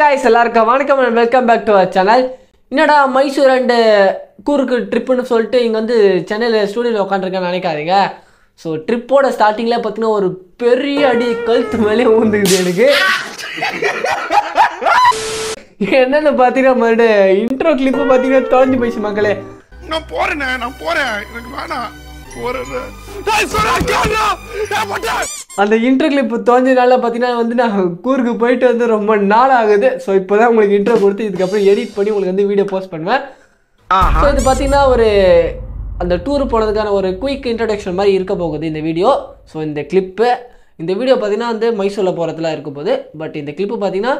guys, எல்லாருக்கும் வணக்கம் and welcome back to our channel. என்னடா மைசூர் அண்ட் கூருக்கு ட்ரிப்புன்னு சொல்லிட்டு இங்கே வந்து சென்னையில் ஸ்டூடியோவில் உட்காந்துருக்கேன்னு நினைக்காதீங்க. ஸோ ட்ரிப்போட ஸ்டார்டிங்கில் பார்த்தீங்கன்னா ஒரு பெரிய அடி கழுத்து மேலே ஊந்துக்குது எனக்கு. என்னென்னு பார்த்தீங்கன்னா மறுபடியும் இன்ட்ரோ கிளிப்பு பார்த்தீங்கன்னா தொலைஞ்சு போயிடுச்சு மக்களே. நான் போறேன் எனக்கு வேணாம். அந்த இன்ட்ரோ கிளிப் தோஞ்சனால பார்த்தீங்கன்னா வந்து நான் கூருக்கு போயிட்டு வந்து ரொம்ப நாள் ஆகுது. ஸோ இப்போ தான் உங்களுக்கு இன்ட்ரோ கொடுத்து இதுக்கப்புறம் எடிட் பண்ணி உங்களுக்கு வந்து வீடியோ போஸ்ட் பண்ணுவேன். ஸோ இது பார்த்தீங்கன்னா ஒரு அந்த டூர் போனதுக்கான ஒரு குயிக் இன்ட்ரடக்ஷன் மாதிரி இருக்க போகுது இந்த வீடியோ. ஸோ இந்த வீடியோ பார்த்தீங்கன்னா வந்து மைசூரில் போகிறதுலாம் இருக்க போகுது. பட் இந்த கிளிப்பு பார்த்தீங்கன்னா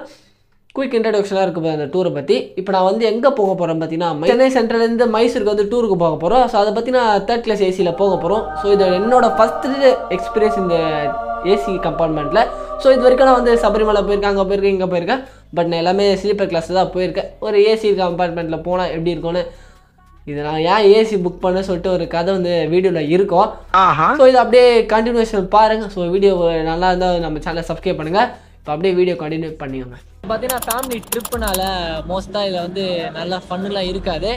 குயிக் இன்ட்ரடக்ஷனாக இருக்க போகுது அந்த டூரை பற்றி. இப்போ நான் வந்து எங்கே போக போகிறேன் பார்த்தீங்கன்னா சென்னை சென்ட்ரலேருந்து மைசூருக்கு வந்து டூருக்கு போக போகிறோம். ஸோ அதை பற்றி நான் 3rd class ஏசியில் போக போகிறோம். ஸோ இது என்னோட ஃபஸ்ட்டு எக்ஸ்பீரியன்ஸ் இந்த ஏசி கம்பார்ட்மெண்ட்டில். ஸோ இது வரைக்கும் நான் வந்து சபரிமலை போயிருக்கேன், அங்கே போயிருக்கேன், இங்கே போயிருக்கேன். பட் நான் எல்லாமே ஸ்லீப்பர் கிளாஸில் தான் போயிருக்கேன். ஒரு ஏசி கம்பார்ட்மெண்ட்டில் போனால் எப்படி இருக்கும்னு இது நான் ஏன் ஏசி புக் பண்ண சொல்லிட்டு ஒரு கதை வந்து வீடியோவில் இருக்கும். ஸோ இது அப்படியே கண்டினியூஷன் பாருங்கள். ஸோ வீடியோ நல்லா இருந்தால் நம்ம சேனலை சப்ஸ்கிரைப் பண்ணுங்கள். இப்போ அப்படியே வீடியோ கண்டினியூ பண்ணிக்கோங்க. பார்த்தீங்கன்னா ஃபேமிலி ட்ரிப்புனால மோஸ்ட்டாக இதில் வந்து நல்லா ஃபன்னுலாம் இருக்காது.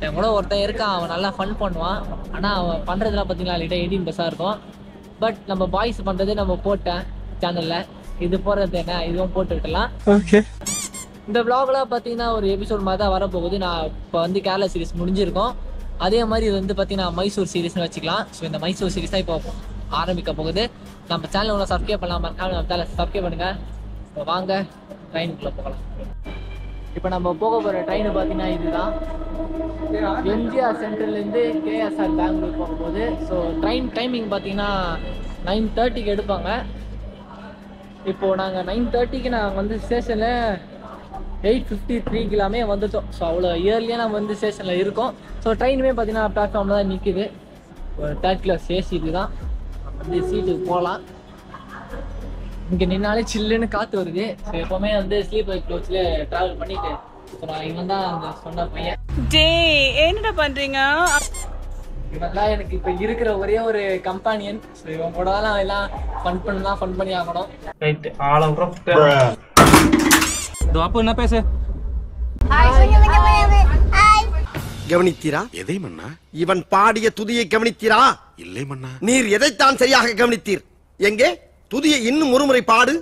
என் கூட ஒருத்தன் இருக்கான், அவன் நல்லா ஃபன் பண்ணுவான். ஆனால் அவன் பண்ணுறதுலாம் பார்த்தீங்கன்னா லைட்டாக 18+ இருக்கும். பட் நம்ம பாய்ஸ் பண்ணுறது நம்ம போட்டேன் சேனலில். இது போடுறது என்ன, இதுவும் போட்டு விட்டலாம். ஓகே, இந்த விளாக்லாம் பார்த்தீங்கன்னா ஒரு எபிசோட் மாதிரி தான் வரப்போகுது. நான் இப்போ வந்து கேரளா சீரிஸ் முடிஞ்சிருக்கோம். அதே மாதிரி இது வந்து பார்த்தீங்கன்னா மைசூர் சீரிஸ்னு வச்சுக்கலாம். ஸோ இந்த மைசூர் சீரிஸ் தான் இப்போ ஆரம்பிக்க போகுது. நம்ம சேனல் ஒன்று சப்ஸ்கிரைப் பண்ணலாம், மறக்காம நம்ம சேனலை சப்ஸ்கிரைப் பண்ணுங்கள். இப்போ வாங்க ட்ரெயினுக்குள்ளே போகலாம். இப்போ நம்ம போக போகிற ட்ரெயின் பார்த்தீங்கன்னா இதுதான். எம்ஜிஆர் சென்ட்ரல்லேருந்து கேஎஸ்ஆர் பெங்களூர் போகும்போது. ஸோ ட்ரெயின் டைமிங் பார்த்தீங்கன்னா 9:30க்கு எடுப்பாங்க. இப்போது நாங்கள் 9:30க்கு நாங்கள் வந்து ஸ்டேஷனில் 8:53 வந்துட்டோம். ஸோ அவ்வளோ இயர்லியாக நம்ம வந்து ஸ்டேஷனில் இருக்கோம். ஸோ ட்ரெயினுமே பார்த்தீங்கன்னா பிளாட்ஃபார்மில் தான் நிற்கிது. ஒரு 3rd class ஏசி இது தான். வந்து சீட்டுக்கு போகலாம். இங்கே நின்னாலே சில்லுன்னு காற்று வருது. ஸோ எப்போவுமே வந்து ஸ்லீப்பர் கோச்சில் ட்ராவல் பண்ணிட்டு ஸோ நான் இவன் தான் அந்த சொன்ன பையன். என்னடா பண்றீங்க? இவன் தான் எனக்கு இப்போ இருக்கிற ஒரே ஒரு கம்பானியன். ஸோ இவன் கூட தான் எல்லாம் ஃபன் பண்ணி ஆகணும். ரைட்டு அப்போ என்ன பேசு கவனித்தீரா? எதை மன்னா? இவன் பாடிய துதியை கவனித்தீரா? இல்லை மன்னா. நீர் எதைத்தான் சரியாக கவனித்தீர்? எங்கே துதியை இன்னும் ஒருமுறை பாடு.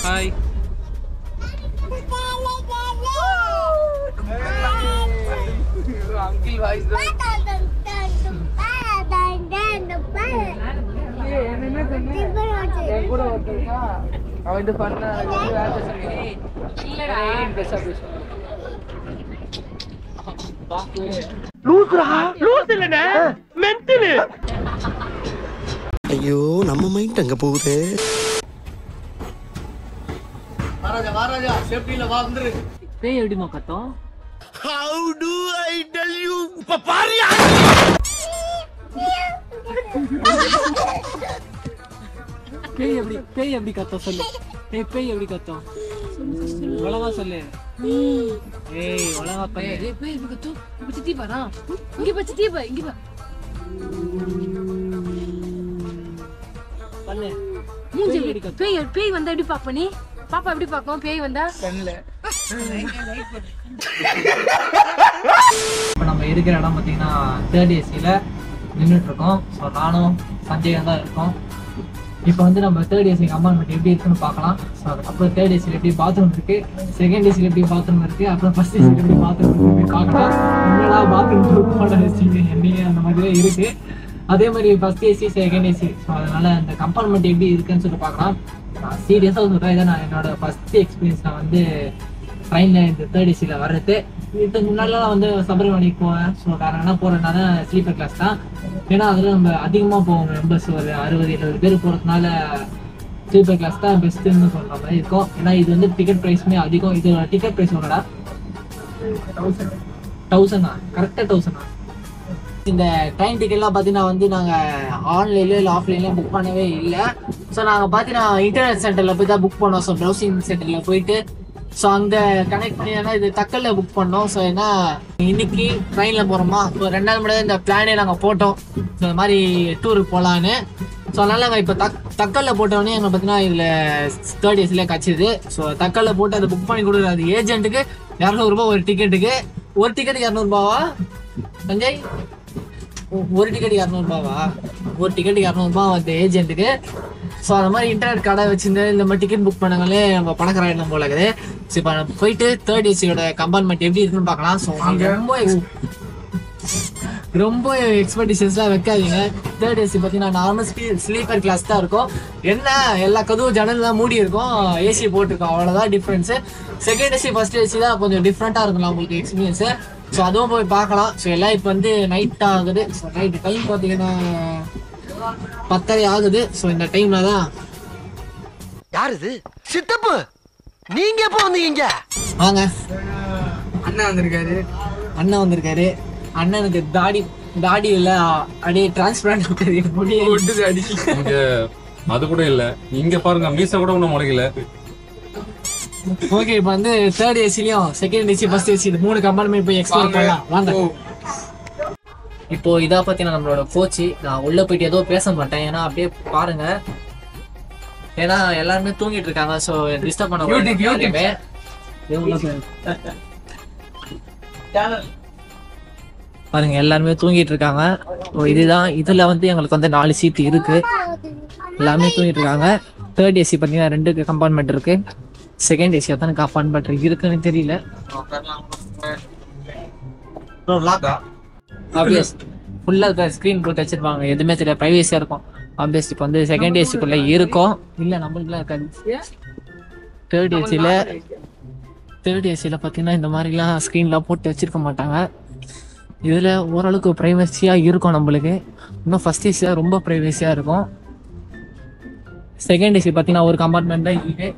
ஹாய் அங்கிள் வாய்ஸ் கூட ஒருத்தருக்கா அவன் இது பண்ண ஐயோ, நம்ம மைண்ட் அங்க போகுது. பேய் எப்படிமா கத்தோம்? How do I tell you? பாரியா பேய் எப்படி கத்தோம் சொல்லு. பேய் எப்படி கத்தோம் ஒழுங்கா சொல்லு. ஏய் ஒழுங்கா பண்ணு. பேய் எப்படி கத்தும்? இப்ப சித்தி பாரா. இங்க பா சித்தி பா, இங்க பா. பண்ணு. மூஞ்சி எப்படி கத்தும்? பேய் வந்தா எப்படி பாப்ப நீ? பாப்பா எப்படி பாக்கும் பேய் வந்தா? கண்ணல. இப்போ நம்ம இருக்கிற இடம் பார்த்தீங்கன்னா 3rd ஏசியில் நின்றுட்டு இருக்கோம். ஸோ நானும் சஞ்சயும் தான் இருக்கோம். இப்போ வந்து நம்ம 3rd ஏசி கம்பார்ட்மெண்ட் எப்படி இருக்குன்னு பார்க்கலாம். ஸோ அதுக்கப்புறம் 3rd ஏசியில் எப்படி பாத்ரூம் இருக்குது, 2nd ஏசியில் எப்படி பாத்ரூம் இருக்குது, அப்புறம் 1st ஏசியில் எப்படி பாத்ரூம் இருக்குது பார்க்கலாம். என்னடா பாத்ரூம் போட வச்சிங்க என்னையே அந்த மாதிரியே இருக்குது. அதே மாதிரி 1st AC 2nd AC. So அதனால் அந்த கம்பார்ட்மெண்ட் எப்படி இருக்குன்னு சொல்லிட்டு பார்க்கலாம். நான் சீரியஸாக சொல்கிறேன், இதான் நான் என்னோட ஃபஸ்ட்டு எக்ஸ்பீரியன்ஸ். நான் வந்து ட்ரெயினில் இந்த 3rd ஏசியில் வர்றது. இதுக்கு முன்னாடிலாம் வந்து சபரிமலைக்கு போவேன். ஸோ வேறு என்ன போகிறதுனால ஸ்லீப்பர் கிளாஸ் தான். ஏன்னா அதில் நம்ம அதிகமாக போவோம், மெம்பர்ஸ் ஒரு 60-70 பேர் போகிறதுனால ஸ்லீப்பர் கிளாஸ் தான் பெஸ்ட்டுன்னு சொல்கிற மாதிரி இருக்கும். ஏன்னா இது வந்து டிக்கெட் ப்ரைஸுமே அதிகம். இதோட டிக்கெட் ப்ரைஸ் எவ்வளோடா? 1000 கரெக்டாக 1000. இந்த ட்ரெயின் டிக்கெட்லாம் பார்த்தீங்கன்னா வந்து நாங்கள் ஆன்லைன்லேயோ இல்லை ஆஃப்லைன்லேயும் புக் பண்ணவே இல்லை. ஸோ நாங்கள் பார்த்தீங்கன்னா இன்டர்நெட் சென்டரில் போய் தான் புக் பண்ணோம். ஸோ ப்ரௌசிங் சென்டரில் போயிட்டு ஸோ அங்கே கனெக்ட் பண்ணி ஏன்னா இது தக்கலில் புக் பண்ணோம். ஸோ ஏன்னா இன்னைக்கு ட்ரெயினில் போகிறோமா, ஸோ 2 நாள் முன்னாடி இந்த பிளானே நாங்கள் போட்டோம். ஸோ இந்த மாதிரி டூருக்கு போகலான்னு. ஸோ அதனால இப்போ தக்கல்ல போட்டோடனே எங்களை பார்த்தீங்கன்னா இதில் 3rd ஏசில கிடச்சிது. ஸோ தக்கல்ல போட்டு அதை புக் பண்ணி கொடுக்குறது ஏஜென்ட்டுக்கு 200 ரூபாய் ஒரு டிக்கெட்டுக்கு. ஒரு டிக்கெட் 200 ரூபாவா சஞ்சய்? ஒரு டிக்கெட் 200 ரூபாவா? ஒரு டிக்கெட் 200 ரூபாய் அந்த ஏஜென்ட்டுக்கு. ஸோ அந்த மாதிரி இன்டர்நெட் கடை வச்சிருந்து இந்த மாதிரி டிக்கெட் புக் பண்ணாங்களே நம்ம பணக்காராயிடம் போல இருக்குது. ஸோ இப்போ போயிட்டு 3rd ஏசியோட கம்பார்ட்மெண்ட் எப்படி இருக்குன்னு பார்க்கலாம். ஸோ ரொம்ப எக்ஸ்பெக்டேஷன்ஸ்லாம் வைக்காதீங்க. 3rd ஏசி பார்த்தீங்கன்னா நார்மல் ஸ்லீப்பர் கிளாஸ் தான் இருக்கும். என்ன எல்லா கதவும் ஜன்னல்லாம் மூடி இருக்கும், ஏசி போட்டிருக்கோம், அவ்வளோதான் difference. 2nd AC 1st AC தான் கொஞ்சம் டிஃப்ரெண்ட்டாக இருக்கும்ல உங்களுக்கு எக்ஸ்பீரியன்ஸு. ஸோ அதுவும் போய் பார்க்கலாம். ஸோ எல்லாம் இப்போ வந்து நைட் ஆகுது. ஸோ நைட்டு டைம் பார்த்தீங்கன்னா 10:30 ஆகுது. ஸோ இந்த டைம்ல தான் யார் இது சித்தப்பு? நீங்க எப்போ வந்தீங்க? வாங்க, அண்ணன் வந்திருக்காரு. அண்ணன் வந்திருக்காரு. அண்ணனுக்கு தாடி இல்ல, அப்படியே டிரான்ஸ்பரண்ட் தெரியும், முடிய அடி இங்க அது கூட இல்ல. இங்க பாருங்க மீச கூட ஒண்ணும் முளைக்கல. ஓகே, இப்போ வந்து 3rd ஏசிலையும் 2nd AC 1st AC 3 compartment போய் எக்ஸ்ப்ளோர் பண்ணலாம் வாங்க. இப்போ இதா பார்த்தீங்கன்னா நம்மளோட கோச்சு. நான் உள்ள போயிட்டு ஏதோ பேச மாட்டேன், ஏன்னா அப்படியே பாருங்க, ஏன்னா எல்லாருமே தூங்கிட்டு இருக்காங்க. ஸோ டிஸ்டர்ப் பண்ண பாருங்க, எல்லாருமே தூங்கிட்டு இருக்காங்க. இதுதான், இதுல வந்து எங்களுக்கு வந்து 4 சீட் இருக்கு, எல்லாமே தூங்கிட்டு இருக்காங்க. 3rd ஏசி பார்த்தீங்கன்னா 2 கம்பார்ட்மெண்ட் இருக்கு. 2nd ஏசி எத்தனை கம்பார்ட்மெண்ட் இருக்குன்னு தெரியல. ஆப்வியஸ் ஃபுல்லாக ஸ்க்ரீன் போட்டு வச்சிருப்பாங்க, எதுவுமே தெரியல, ப்ரைவேசியாக இருக்கும். ஆப்வியஸ் இப்போ வந்து 2nd ஏசிக்குள்ளே இருக்கும், இல்லை நம்மளுக்குலாம் இருக்காது. 3rd ஏசியில் பார்த்தீங்கன்னா இந்த மாதிரிலாம் ஸ்க்ரீன்லாம் போட்டு வச்சிருக்க மாட்டாங்க. இதில் ஓரளவுக்கு ப்ரைவசியாக இருக்கும் நம்மளுக்கு. இன்னும் 1st ஏசி தான் ரொம்ப ப்ரைவசியாக இருக்கும். 2nd ஏசி பார்த்தீங்கன்னா ஒரு கம்பார்ட்மெண்ட் தான் இருக்கு.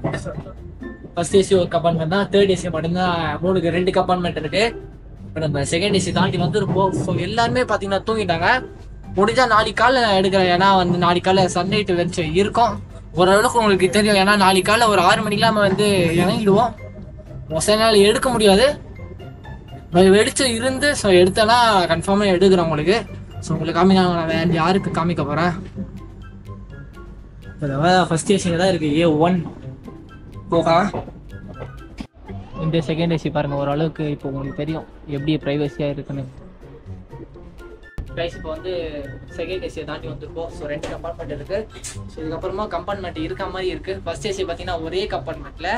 1st ஏசி ஒரு கம்பார்ட்மெண்ட் தான். 3rd ஏசி மட்டும்தான் 2 கம்பார்ட்மெண்ட் இருக்கு. இப்போ நம்ம 2nd ஏசி தாண்டி வந்துருப்போம். ஸோ எல்லாருமே பார்த்தீங்கன்னா தூங்கிட்டாங்க. முடிஞ்சா நாளைக்கு காலை எடுக்கிறேன், ஏன்னா வந்து நாளைக்கு காலை சன்லைட் வெளிச்சம் இருக்கும். ஓரளவுக்கு உங்களுக்கு தெரியும், ஏன்னா நாளைக்கு காலை ஒரு 6 மணிக்கெலாம் நம்ம வந்து இறங்கிடுவோம். மொச நாள் எடுக்க முடியாது, வெளிச்சம் இருந்து. ஸோ எடுத்தேன்னா கன்ஃபார்மாக எடுக்கிறேன் உங்களுக்கு. ஸோ உங்களுக்கு காமிக்க நான் வேறு யாருக்கு காமிக்க போகிறேன். ஃபர்ஸ்ட் ஏசிங்க தான் இருக்குது, A1 போகா. இந்த 2nd ஏசி பாருங்க, ஓரளவுக்கு இப்போ உங்களுக்கு தெரியும் எப்படி ப்ரைவசியாக இருக்குன்னு. ப்ரைஸ் இப்போ வந்து 2nd ஏசியை தாண்டி வந்துருக்கோம். ஸோ 2 கம்பார்ட்மெண்ட் இருக்குது. ஸோ இதுக்கப்புறமா கம்பார்ட்மெண்ட் இருக்க மாதிரி இருக்குது. 1st ஏசி பார்த்தீங்கன்னா ஒரே கம்பார்ட்மெண்ட்டில்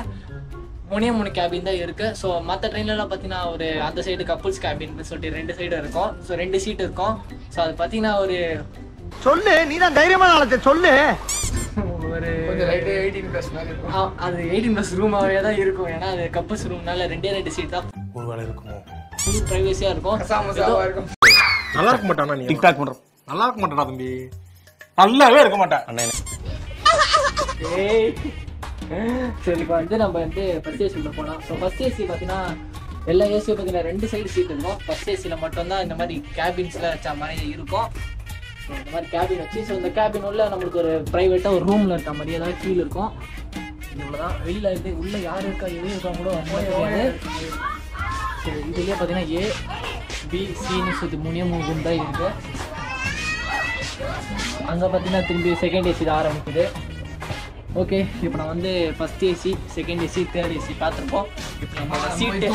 3 கேபின் தான் இருக்கு. ஸோ மற்ற ட்ரெயின்லாம் பார்த்தீங்கன்னா ஒரு அந்த சைடு கப்புள்ஸ் கேபின்னு சொல்லிட்டு 2 சைடு இருக்கும். ஸோ 2 சீட் இருக்கும். ஸோ அது பார்த்தீங்கன்னா ஒரு சொல்லு, நீ தான் தைரியமான ஆளத்தை சொல்லு. ஒரு கொஞ்சம் லைட்டு 18+ மாதிரி இருக்கும். அது 18+ ரூமாவே தான் இருக்கும், ஏன்னா அது கப்புள்ஸ் ரூம்னால 2 சீட் தான். ஒரு வேலை இருக்குமோ? ஃபுல் ப்ரைவசியாக இருக்கும். கசாமசாவா இருக்கும். நல்லா இருக்க மாட்டானா? நீ டிக்டாக் பண்ற நல்லா இருக்க மாட்டானா தம்பி? நல்லாவே இருக்க மாட்டான் அண்ணே. சரி, இப்போ வந்து நம்ம வந்து 1st ஏசியில் போனோம். ஸோ 1st ஏசி பார்த்தீங்கன்னா எல்லா ஏசியும் பார்த்தீங்கன்னா 2 சைடு சீட் இருக்கும். 1st ஏசியில் மட்டும்தான் இந்த மாதிரி கேபின்ஸில் வச்ச மாதிரி இருக்கும். ஸோ இந்த மாதிரி கேபின் வச்சு, ஸோ இந்த கேபின் உள்ள நம்மளுக்கு ஒரு ப்ரைவேட்டாக ஒரு ரூமில் இருக்க மாதிரி ஏதாவது ஃபீல் இருக்கும். இவ்வளோதான். வெளியில் இருந்து உள்ளே யார் இருக்கா எது இருக்கா கூட தெரியாது. ஸோ இதுலேயே பார்த்தீங்கன்னா A, B, Cன்னு சொல்லி 3 ரூம் தான் இருக்குது. அங்கே பார்த்தீங்கன்னா திரும்பி 2nd ஏசி தான் ஆரம்பிக்குது. ஓகே, இப்போ நான் வந்து 1st AC 2nd AC 3rd AC பார்த்துருப்போம். இப்போ நம்ம சீட்டு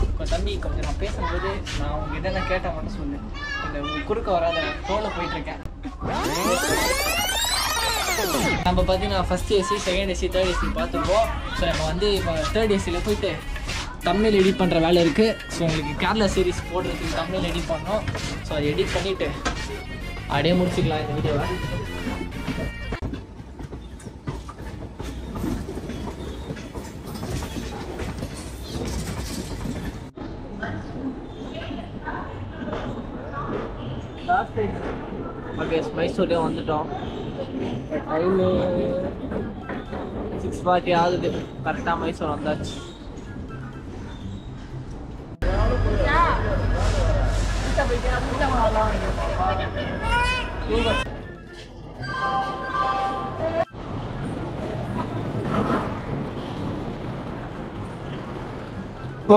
இப்போ தம்பி கொஞ்சம் நான் பேசும்போது நான் உங்ககிட்ட என்ன கேட்டேன் மட்டும் சொல்லு, இந்த குறுக்க வராத ரோலில் போயிட்டுருக்கேன். நம்ம பார்த்தீங்கன்னா 1st AC 2nd AC 3rd AC பார்த்துருப்போம். ஸோ நம்ம வந்து இப்போ 3rd ஏசியில் போயிட்டு தம்ப்நெயில் எடிட் பண்ணுற வேலை இருக்குது. ஸோ உங்களுக்கு கேரளா சீரிஸ் போடுறதுக்கு தம்ப்நெயில் எடிட் பண்ணோம். ஸோ அதை எடிட் பண்ணிவிட்டு அப்படியே முடிச்சுக்கலாம் இந்த வீடியோவை. ஓகே, மைசூர்லேயே வந்துட்டோம். டைமு 6:40 ஆகுது. கரெக்டாக மைசூர் வந்தாச்சு.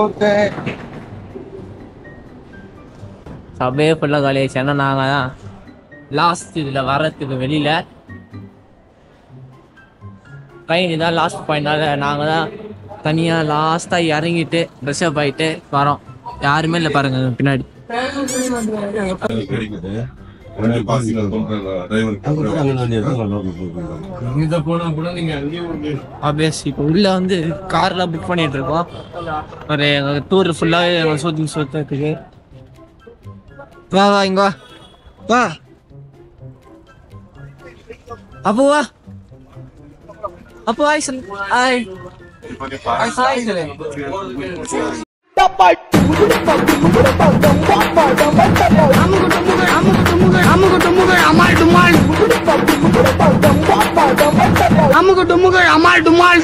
ஓகே, சபையே ஃபுல்லாக காலி ஆயிடுச்சு. ஏன்னா நாங்கள் தான் லாஸ்ட் இதில் வர்றதுக்கு வெளியில் ட்ரெயின் இதான் லாஸ்ட் பாயிண்ட்னால நாங்கள் தான் தனியாக லாஸ்ட்டாக இறங்கிட்டு ட்ரெஸ் அப் ஆகிட்டு வரோம். யாருமே இல்லை பாருங்க பின்னாடி. இப்போ உள்ள வந்து கார்லாம் புக் பண்ணிட்டு இருக்கோம். ஒரு டூர் ஃபுல்லாகவே சுற்றுறதுக்கு. வா வா இங்க வா வா அப்போ வா அப்போ ஆய் சொல்லு ஆய் ஆய் சொல்லு. அமுகு டுமுகு அமால் டுமால்